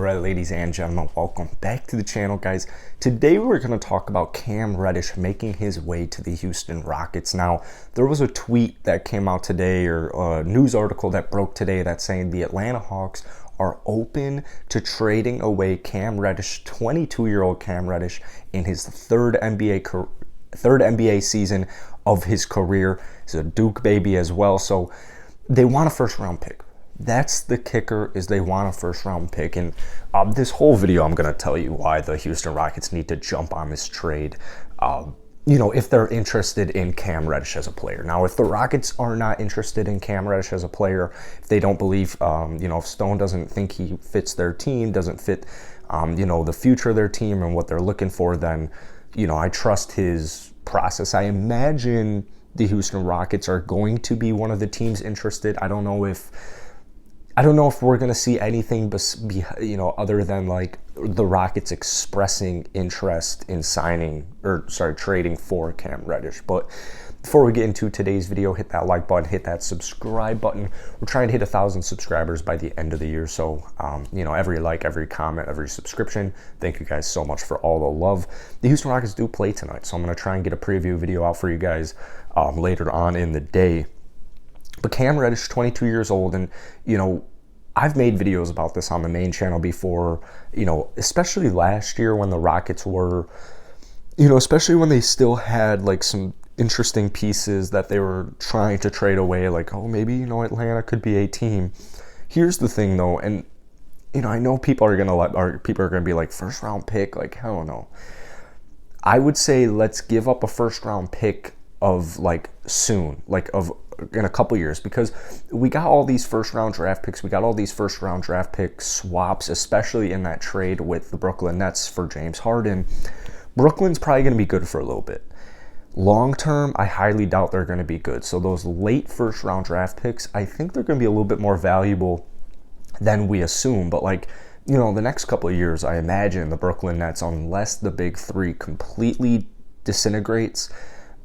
Alright, ladies and gentlemen, welcome back to the channel, guys. Today we're going to talk about Cam Reddish making his way to the Houston Rockets. Now, there was a tweet that came out today, or a news article that broke today, that's saying the Atlanta Hawks are open to trading away Cam Reddish, 22-year-old Cam Reddish, in his third NBA season of his career. He's a Duke baby as well, so they want a first-round pick. That's the kicker, is they want a first-round pick. And this whole video, I'm going to tell you why the Houston Rockets need to jump on this trade, if they're interested in Cam Reddish as a player. Now, if the Rockets are not interested in Cam Reddish as a player, if they don't believe, if Stone doesn't think he fits their team, doesn't fit, the future of their team and what they're looking for, then, I trust his process. I imagine the Houston Rockets are going to be one of the teams interested. I don't know if we're going to see anything other than like the Rockets expressing interest in trading for Cam Reddish. But before we get into today's video, hit that like button, hit that subscribe button. We're trying to hit 1,000 subscribers by the end of the year. So, every like, every comment, every subscription, thank you guys so much for all the love. The Houston Rockets do play tonight, so I'm going to try and get a preview video out for you guys later on in the day. But Cam Reddish, 22 years old, and, I've made videos about this on the main channel before, especially last year when the Rockets were, especially when they still had like some interesting pieces that they were trying to trade away, like, oh, maybe, Atlanta could be a team. Here's the thing though, and, I know people are going to be like, first round pick, like, hell no. I would say let's give up a first round pick of like soon, like in a couple years, because we got all these first round draft picks. We got all these first round draft pick swaps, especially in that trade with the Brooklyn Nets for James Harden. Brooklyn's probably going to be good for a little bit. Long term, I highly doubt they're going to be good. So those late first round draft picks, I think they're going to be a little bit more valuable than we assume. But like, the next couple of years, I imagine the Brooklyn Nets, unless the big three completely disintegrates,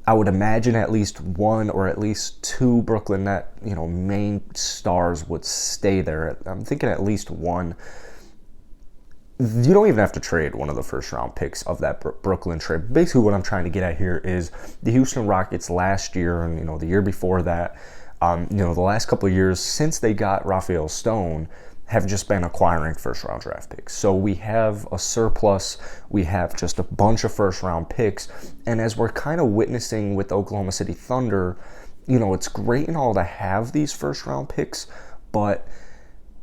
I would imagine at least one or at least two Brooklyn Net, main stars would stay there. I'm thinking at least one. You don't even have to trade one of the first round picks of that Brooklyn trade. Basically what I'm trying to get at here is the Houston Rockets last year and, the year before that, the last couple of years since they got Rafael Stone, have just been acquiring first-round draft picks. So we have a surplus, we have just a bunch of first-round picks, and as we're kind of witnessing with Oklahoma City Thunder, it's great and all to have these first-round picks, but,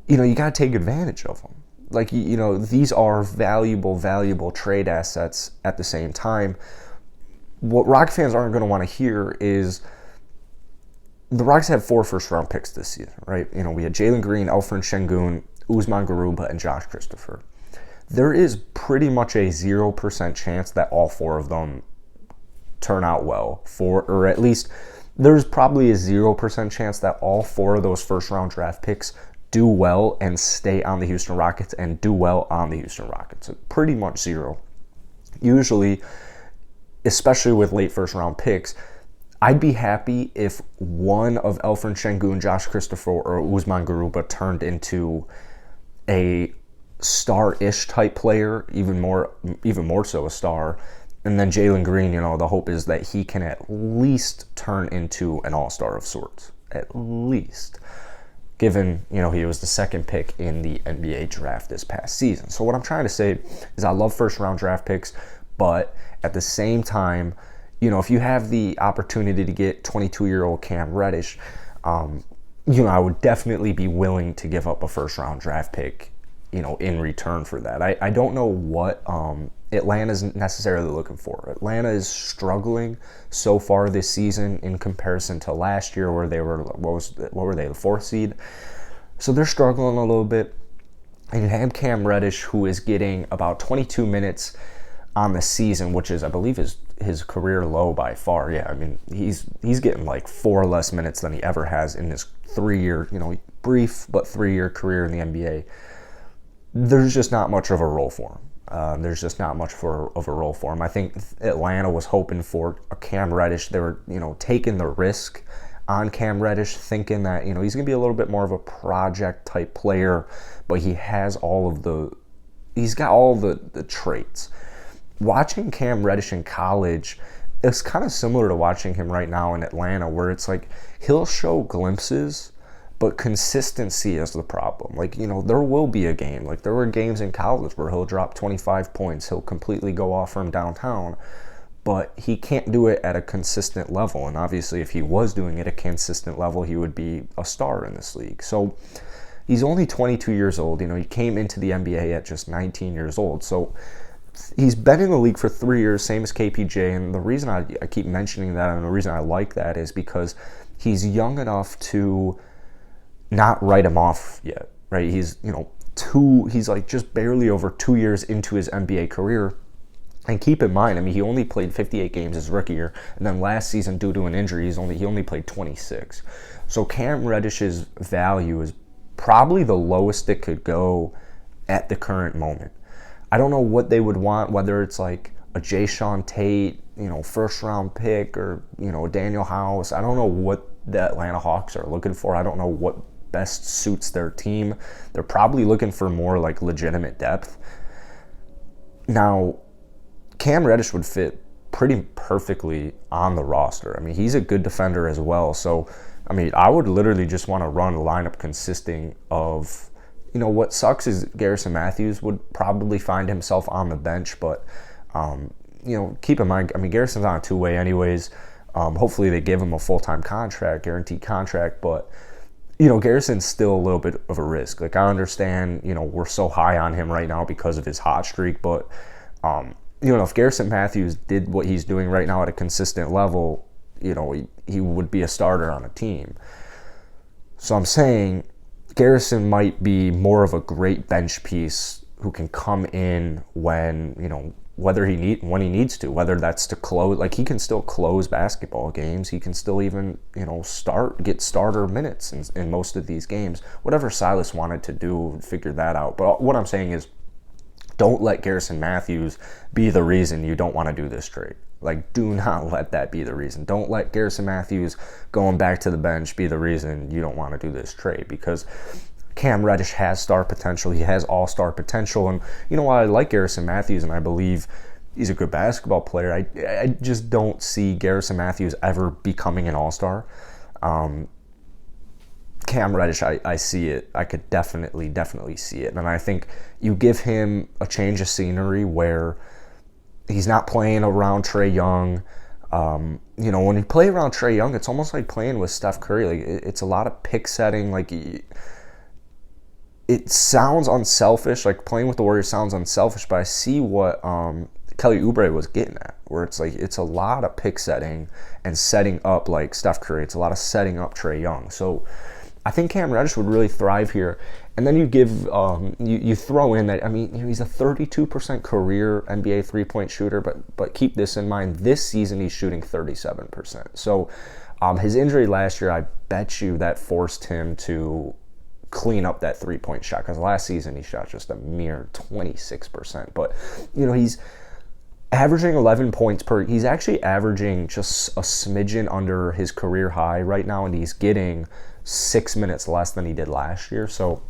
you got to take advantage of them. Like, these are valuable trade assets at the same time. What Rock fans aren't going to want to hear is the Rockets had 4 first-round picks this season, right? We had Jalen Green, Alfred Şengün, Usman Garuba, and Josh Christopher. There is pretty much a 0% chance that all 4 of them turn out well, or at least there's probably a 0% chance that all 4 of those first-round draft picks do well and stay on the Houston Rockets and do well on the Houston Rockets. Pretty much 0. Usually, especially with late first-round picks, I'd be happy if one of Alfred Şengün, Josh Christopher, or Usman Garuba turned into a star-ish type player, even more so a star. And then Jalen Green, the hope is that he can at least turn into an all-star of sorts. At least. Given, he was the second pick in the NBA draft this past season. So what I'm trying to say is I love first-round draft picks, but at the same time, if you have the opportunity to get 22-year-old Cam Reddish, I would definitely be willing to give up a first-round draft pick, in return for that. I don't know what Atlanta's necessarily looking for. Atlanta is struggling so far this season in comparison to last year where they were, what were they, the 4th seed? So they're struggling a little bit. And you have Cam Reddish, who is getting about 22 minutes on the season, which is, I believe, his career low by far. Yeah, I mean, he's getting like 4 less minutes than he ever has in his 3-year, brief but 3-year career in the NBA. There's just not much of a role for him. There's just not much of a role for him. I think Atlanta was hoping for a Cam Reddish. They were, taking the risk on Cam Reddish, thinking that, he's going to be a little bit more of a project type player, but he has all of the he's got all the traits. Watching Cam Reddish in college, it's kind of similar to watching him right now in Atlanta, where it's like he'll show glimpses, but consistency is the problem. Like, you know, there will be a game. Like, there were games in college where he'll drop 25 points. He'll completely go off from downtown, but he can't do it at a consistent level. And obviously, if he was doing it at a consistent level, he would be a star in this league. So he's only 22 years old. You know, he came into the NBA at just 19 years old. So he's been in the league for 3 years, same as KPJ. And the reason I keep mentioning that, and the reason I like that, is because he's young enough to not write him off yet, right? He's, you know, he's like just barely over 2 years into his NBA career. And keep in mind, I mean, he only played 58 games his rookie year, and then last season, due to an injury, he only played 26. So Cam Reddish's value is probably the lowest it could go at the current moment. I don't know what they would want, whether it's like a Jayshawn Tate, you know, first round pick, or, you know, Daniel House. I don't know what the Atlanta Hawks are looking for. I don't know what best suits their team. They're probably looking for more like legitimate depth. Now, Cam Reddish would fit pretty perfectly on the roster. I mean, he's a good defender as well. So, I mean, I would literally just want to run a lineup consisting of, you know, what sucks is Garrison Matthews would probably find himself on the bench, but, you know, keep in mind, I mean, Garrison's on a two-way anyways. Hopefully they give him a full-time contract, guaranteed contract, but, you know, Garrison's still a little bit of a risk. Like, I understand, you know, we're so high on him right now because of his hot streak, but, you know, if Garrison Matthews did what he's doing right now at a consistent level, you know, he would be a starter on a team. So I'm saying Garrison might be more of a great bench piece who can come in when, you know, when he needs to, whether that's to close, like he can still close basketball games. He can still even, you know, get starter minutes in most of these games. Whatever Silas wanted to do, figure that out. But what I'm saying is, don't let Garrison Matthews be the reason you don't want to do this trade. Like, do not let that be the reason. Don't let Garrison Matthews going back to the bench be the reason you don't want to do this trade, because Cam Reddish has star potential. He has all-star potential. And, you know, while I like Garrison Matthews and I believe he's a good basketball player, I just don't see Garrison Matthews ever becoming an all-star. Cam Reddish, I see it. I could definitely see it. And I think you give him a change of scenery where he's not playing around Trae Young. You know, when you play around Trae Young, it's almost like playing with Steph Curry. Like, it's a lot of pick setting. Like, it sounds unselfish. Like, playing with the Warriors sounds unselfish, but I see what Kelly Oubre was getting at, where it's like it's a lot of pick setting and setting up like Steph Curry. It's a lot of setting up Trae Young. So I think Cam Reddish would really thrive here. And then you give you throw in that, I mean, you know, he's a 32% career NBA three-point shooter, but keep this in mind, this season he's shooting 37%. So his injury last year, I bet you that forced him to clean up that three-point shot, because last season he shot just a mere 26%. But, you know, he's averaging 11 points he's actually averaging just a smidgen under his career high right now, and he's getting 6 minutes less than he did last year. So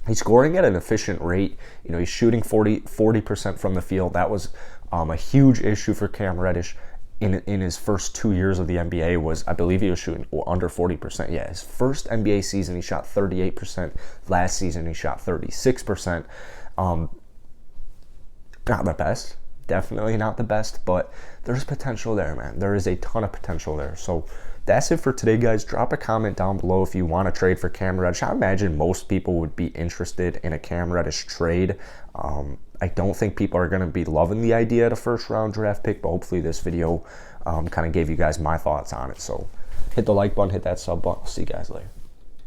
he's scoring at an efficient rate. You know, he's shooting 40% from the field. That was a huge issue for Cam Reddish in his first 2 years of the NBA. Was, I believe, he was shooting under 40%. Yeah, his first NBA season he shot 38%. Last season he shot 36%. Not the best. Definitely not the best, but there's potential there, man. There is a ton of potential there. So that's it for today, guys. Drop a comment down below if you want to trade for Cam Reddish. I imagine most people would be interested in a Cam Reddish trade. I don't think people are going to be loving the idea of a first-round draft pick, but hopefully this video kind of gave you guys my thoughts on it. So hit the like button, hit that sub button. I'll see you guys later.